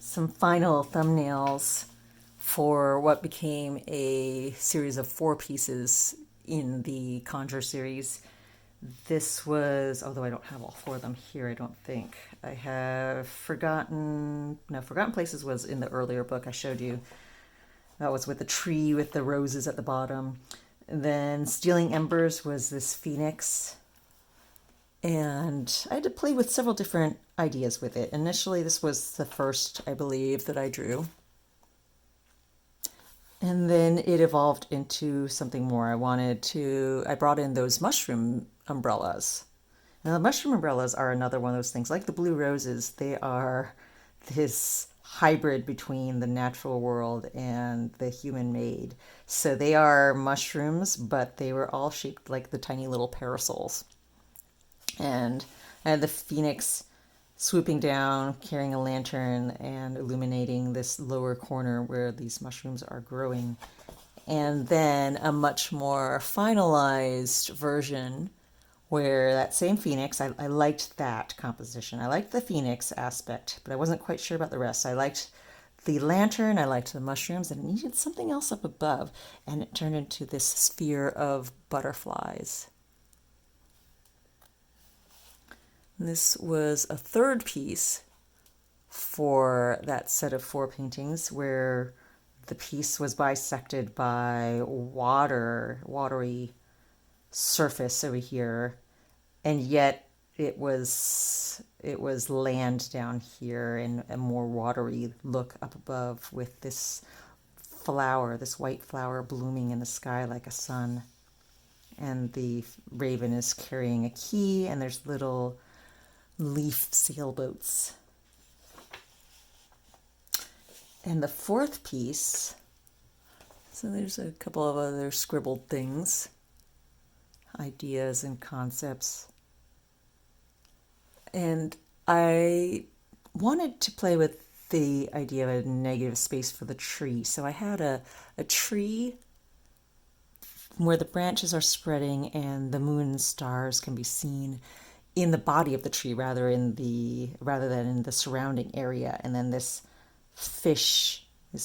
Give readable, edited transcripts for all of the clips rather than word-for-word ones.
some final thumbnails for what became a series of 4 pieces in the Conjure series. This was, although I don't have all 4 of them here, I don't think. I have Forgotten, no, Forgotten Places was in the earlier book I showed you. That was with the tree with the roses at the bottom. And then Stealing Embers was this phoenix. And I had to play with several different ideas with it. Initially, this was the first, I believe, that I drew. And then it evolved into something more. I brought in those mushroom umbrellas. Now, the mushroom umbrellas are another one of those things. Like the blue roses, they are this hybrid between the natural world and the human made. So they are mushrooms, but they were all shaped like the tiny little parasols. And I had the phoenix swooping down, carrying a lantern and illuminating this lower corner where these mushrooms are growing. And then a much more finalized version where that same phoenix, I liked that composition. I liked the phoenix aspect, but I wasn't quite sure about the rest. I liked the lantern, I liked the mushrooms, and it needed something else up above, and it turned into this sphere of butterflies. This was a third piece for that set of 4 paintings where the piece was bisected by watery surface over here, and yet it was land down here and a more watery look up above with this flower, this white flower blooming in the sky like a sun. And the raven is carrying a key, and there's little leaf sailboats. And the 4th piece, so there's a couple of other scribbled things, ideas and concepts. And I wanted to play with the idea of a negative space for the tree. So I had a tree where the branches are spreading and the moon and stars can be seen in the body of the tree rather than in the surrounding area. And then this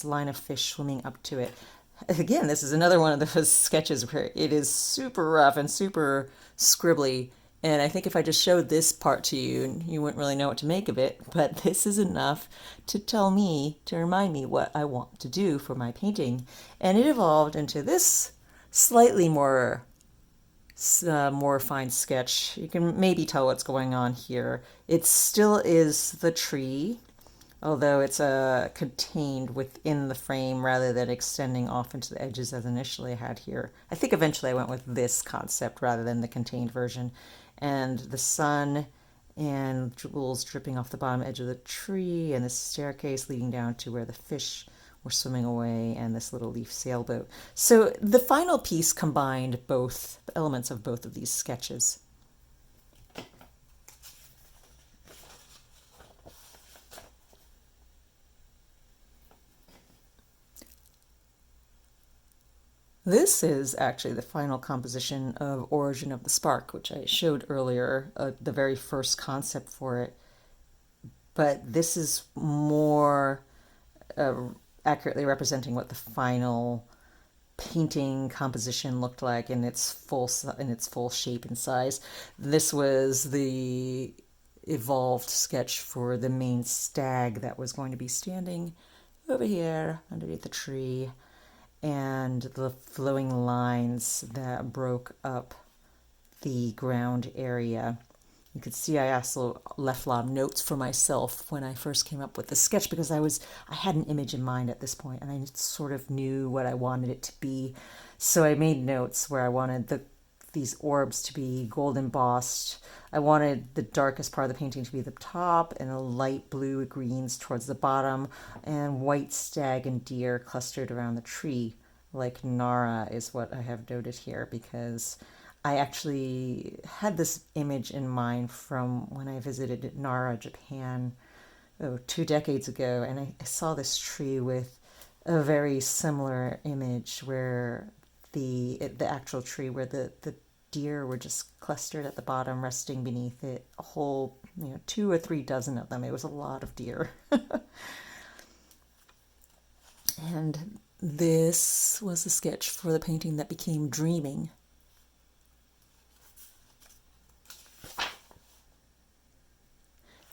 line of fish swimming up to it. Again, this is another one of those sketches where it is super rough and super scribbly. And I think if I just showed this part to you, you wouldn't really know what to make of it. But this is enough to remind me what I want to do for my painting. And it evolved into this slightly more refined sketch. You can maybe tell what's going on here. It still is the tree, although it's contained within the frame rather than extending off into the edges as initially I had here. I think eventually I went with this concept rather than the contained version. And the sun and jewels dripping off the bottom edge of the tree, and the staircase leading down to where the fish were swimming away, and this little leaf sailboat. So the final piece combined both elements of both of these sketches. This is actually the final composition of Origin of the Spark, which I showed earlier, the very first concept for it. But this is more accurately representing what the final painting composition looked like in its full shape and size. This was the evolved sketch for the main stag that was going to be standing over here underneath the tree, and the flowing lines that broke up the ground area. You could see I also left a lot of notes for myself when I first came up with the sketch, because I had an image in mind at this point and I sort of knew what I wanted it to be. So I made notes where I wanted these orbs to be gold embossed. I wanted the darkest part of the painting to be the top, and a light blue greens towards the bottom, and white stag and deer clustered around the tree, like Nara is what I have noted here, because I actually had this image in mind from when I visited Nara, Japan, 2 decades ago, and I saw this tree with a very similar image where the actual tree where the deer were just clustered at the bottom, resting beneath it, a whole 2 or 3 dozen of them. It was a lot of deer. And this was a sketch for the painting that became Dreaming.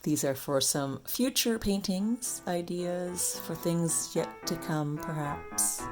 These are for some future paintings, ideas for things yet to come, perhaps.